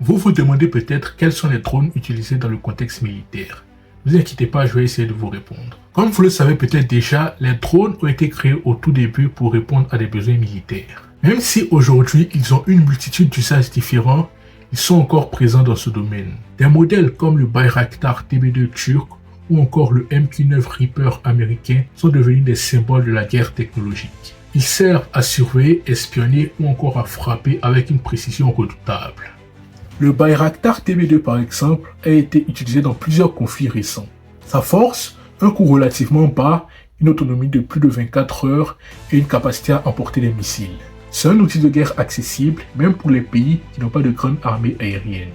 Vous vous demandez peut-être quels sont les drones utilisés dans le contexte militaire. Ne vous inquiétez pas, je vais essayer de vous répondre. Comme vous le savez peut-être déjà, les drones ont été créés au tout début pour répondre à des besoins militaires. Même si aujourd'hui ils ont une multitude d'usages différents, ils sont encore présents dans ce domaine. Des modèles comme le Bayraktar TB2 turc ou encore le MQ-9 Reaper américain sont devenus des symboles de la guerre technologique. Ils servent à surveiller, espionner ou encore à frapper avec une précision redoutable. Le Bayraktar TB2 par exemple a été utilisé dans plusieurs conflits récents. Sa force, un coût relativement bas, une autonomie de plus de 24 heures et une capacité à emporter des missiles. C'est un outil de guerre accessible même pour les pays qui n'ont pas de grande armée aérienne.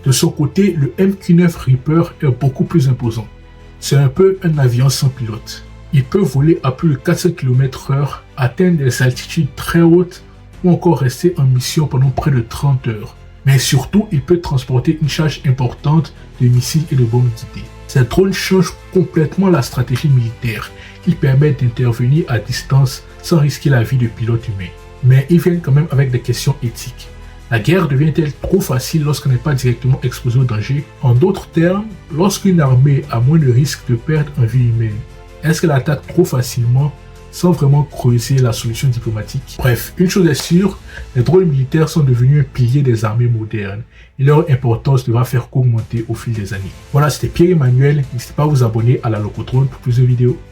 De son côté, le MQ-9 Reaper est beaucoup plus imposant. C'est un peu un avion sans pilote. Il peut voler à plus de 400 km/h, atteindre des altitudes très hautes ou encore rester en mission pendant près de 30 heures. Mais surtout, il peut transporter une charge importante de missiles et de bombes guidées. Ces drones changent complètement la stratégie militaire. Ils permettent d'intervenir à distance sans risquer la vie de pilotes humains. Mais ils viennent quand même avec des questions éthiques. La guerre devient-elle trop facile lorsqu'on n'est pas directement exposé au danger? En d'autres termes, lorsqu'une armée a moins de risques de perdre une vie humaine, est-ce qu'elle attaque trop facilement sans vraiment creuser la solution diplomatique? Bref, une chose est sûre, les drones militaires sont devenus un pilier des armées modernes et leur importance ne va faire qu'augmenter au fil des années. Voilà, c'était Pierre-Emmanuel. N'hésitez pas à vous abonner à la Locodrone pour plus de vidéos.